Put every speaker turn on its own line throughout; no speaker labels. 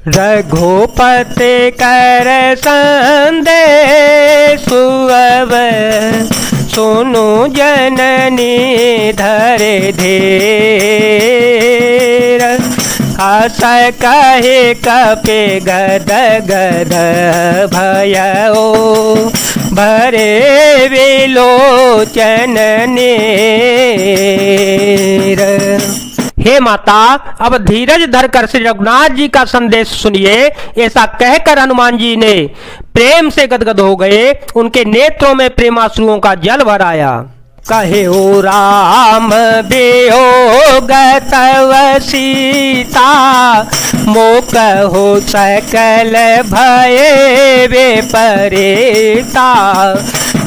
रघुपति कर संदेश अब सुनु जननी धरे धीर। हस कहे कपे गद गद भयो भरे विलोचन नीर। हे माता, अब धीरज धरकर श्री रघुनाथ जी का संदेश सुनिए। ऐसा कहकर हनुमान जी ने प्रेम से गदगद हो गए। उनके नेत्रों में प्रेमाश्रुओं का जल भर आया। कहे ओ राम वियोग तव सीता, मोक हो सकल भय विपरीता।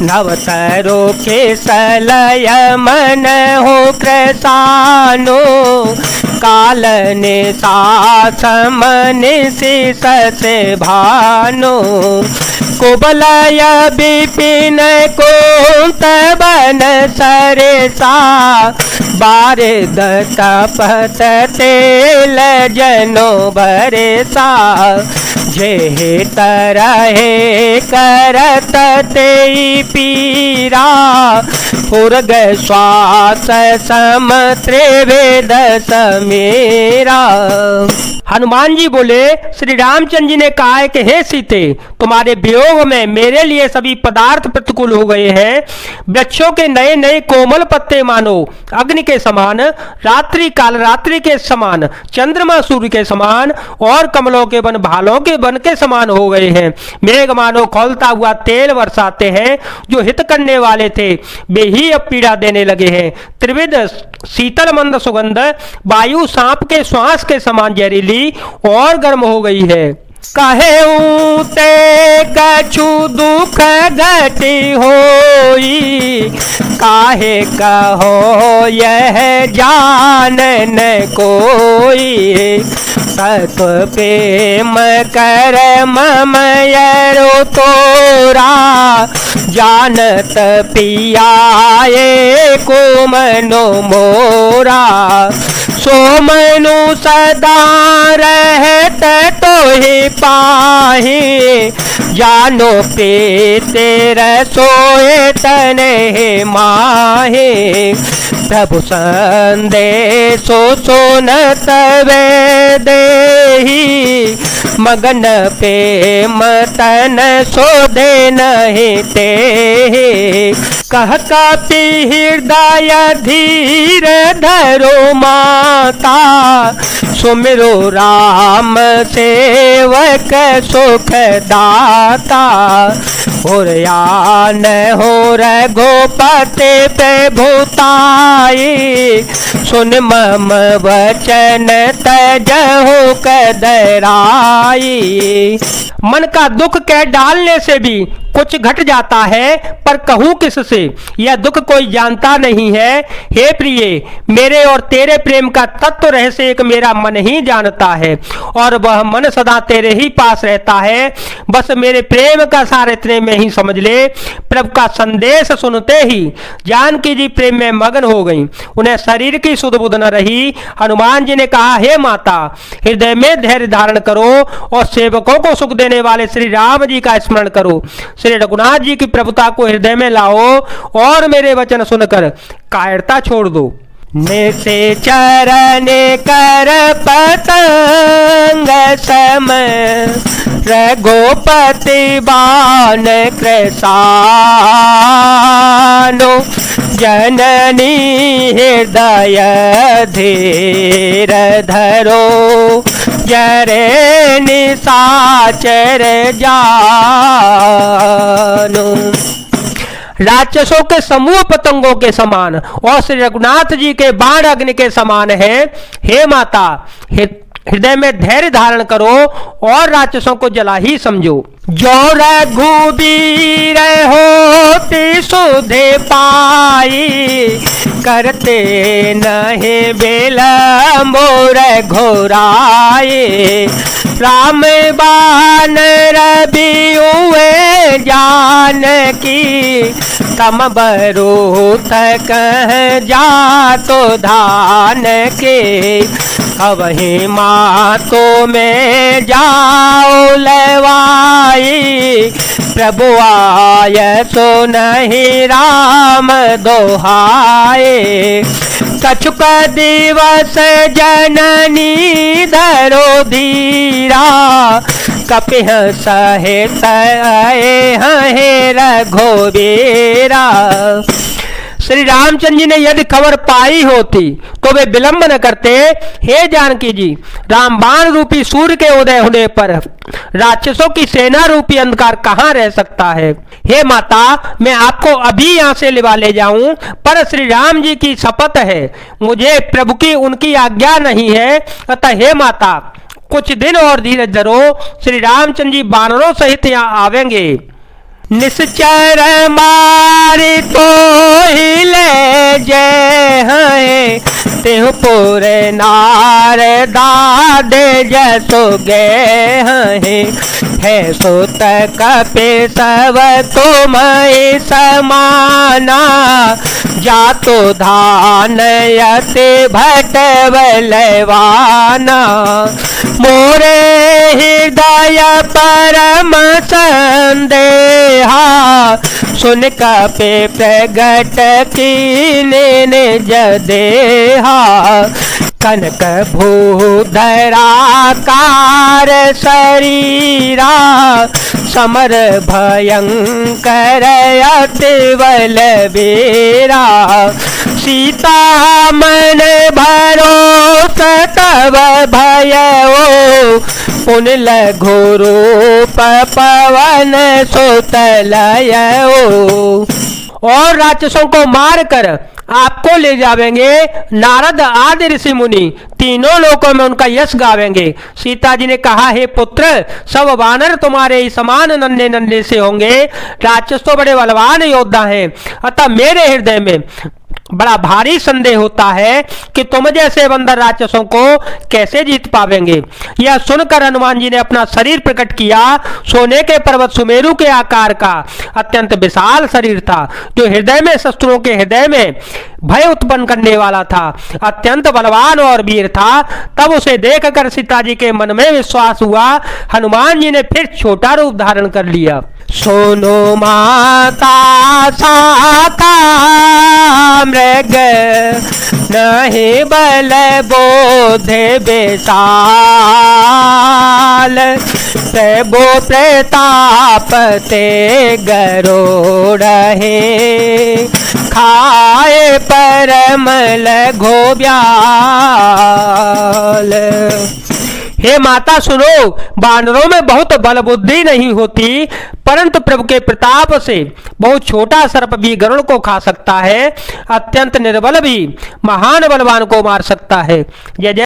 नवतरो के सलय मन हो प्रसानो, काल ने साथ मन से भानो। कुबलय विपिन कुंत बन सरेसा, बारिद तपत तेल जनो बरेसा। जे तरहे करत ते पीरा, उर्ग श्वास सम त्रिवेद समीरा। हनुमान जी बोले, श्री रामचंद्र जी ने कहा है कि हे सीते, तुम्हारे वियोग में मेरे लिए सभी पदार्थ प्रतिकूल हो गए हैं। वृक्षों के नए नए कोमल पत्ते मानो अग्नि के समान, रात्रि काल रात्रि के समान, चंद्रमा सूर्य के समान, और कमलों के वन भालों के वन के समान हो गए हैं। मेघ मानो खौलता हुआ तेल बरसाते हैं। जो हित करने वाले थे वे ही अब पीड़ा देने लगे हैं। त्रिविध शीतल मंद सुगंध वायु सांप के श्वास के समान जहरीली और गर्म हो गई है। कहे ते कछु दुख घटी होई, काहे कहो यह जान न कोई। सत प्रेम कर ममयरो तोरा, जानत पियाए को मनो मोरा। सो मनु सदा रहत तो ही पाही, जानो प्रीतिर सोए तने माहे। प्रभु संदेशो सुनत वे देही, मगन प्रेम तन सो दे नहीं ते। कह कापी हृदय धीर धरो माता, सुमिरो राम सेवक सुख दाता। और यान हो रघुपति पे भूताई, सुन मम वचन तजहु कदराई। मन का दुख कह डालने से भी कुछ घट जाता है, पर कहूं किससे, यह दुख कोई जानता नहीं है। हे प्रिय, मेरे और तेरे प्रेम का तत्व रहस्य एक मेरा मन ही जानता है, और वह मन सदा तेरे ही पास रहता है। बस मेरे प्रेम का सार इतने में ही समझ ले। प्रभु का संदेश सुनते ही जानकी जी प्रेम में मगन हो गई। उन्हें शरीर की सुध बुध न रही। हनुमान जी ने कहा, हे माता, हृदय में धैर्य धारण करो और सेवकों को सुख देने वाले श्री राम जी का स्मरण करो। श्री रघुनाथ जी की प्रभुता को हृदय में लाओ और मेरे वचन सुनकर कायरता छोड़ दो। निसे चरण कर पतंग सम, रघुपति बाण कृशानो। जननी हृदय धीर धरो, जरे निशाचर जानो। राक्षसों के समूह पतंगों के समान और श्री रघुनाथ जी के बाण अग्नि के समान है। हे माता, हृदय में धैर्य धारण करो और राक्षसों को जला ही समझो। जो रघुबीर होती सुधे पाई, करते नहीं विलंब घोराए। राम बानर बियुए जानकी, कम बरूथ कह जातो धान के। अवहि मातो में जाओ लवाई, प्रभु आय सो नहीं राम दोहाए। कछुक दिवस जननी धरो धीरा, कपिह सहित आए हैं रघुबीरा। श्री रामचंद्र जी ने यदि खबर पाई होती तो वे विलंब न करते। हे जानकी जी, रामबाण रूपी सूर्य के उदय होने पर राक्षसों की सेना रूपी अंधकार कहाँ रह सकता है। हे माता, मैं आपको अभी यहाँ से लिवा ले जाऊं, पर श्री राम जी की शपथ है, मुझे प्रभु की उनकी आज्ञा नहीं है। अतः हे माता, कुछ दिन और धीरज धरो, श्री रामचंद्र जी वानरों सहित यहाँ आवेंगे। निश्चर मारी तो ही ले जय हैं, तेहु पूरे नार दादे जसो गए हैं। है सुत कपि सब तुम समाना, जातो धान यति भट बलवाना। मोरे हृदय परम संदेहा, सुन कपि प्रगट कीने निज देहा। कनक भूधरा कार शरीरा, समर भयंकर अति बलबीरा। सीता मन भरोस तब भयो, पुन लघु रूप पवन सुत लयो। और राक्षसों को मार कर आपको ले जावेंगे। नारद आदि ऋषि मुनि तीनों लोकों में उनका यश गावेंगे। सीता जी ने कहा, हे पुत्र, सब वानर तुम्हारे ही समान नन्हे नन्हे से होंगे। राक्षस तो बड़े बलवान योद्धा हैं, अतः मेरे हृदय में बड़ा भारी संदेह होता है कि तुम जैसे बंदर राक्षसों को कैसे जीत पावेंगे। यह सुनकर हनुमान जी ने अपना शरीर प्रकट किया। सोने के पर्वत सुमेरु के आकार का अत्यंत विशाल शरीर था, जो हृदय में शत्रुओं के हृदय में भय उत्पन्न करने वाला था। अत्यंत बलवान और वीर था। तब उसे देखकर सीता जी के मन में विश्वास हुआ। हनुमान जी ने फिर छोटा रूप धारण कर लिया। सोनो माता साता मृग, नहीं बल बोधे बेसाल। प्रभु प्रताप ते गरुड़ है, खाए परम लघु ब्याल। हे माता सुनो, वानरों में बहुत बल बुद्धि नहीं होती, परंतु प्रभु के प्रताप से बहुत छोटा सर्प भी गरुड़ को खा सकता है। अत्यंत निर्बल भी महान बलवान को मार सकता है। जय जय।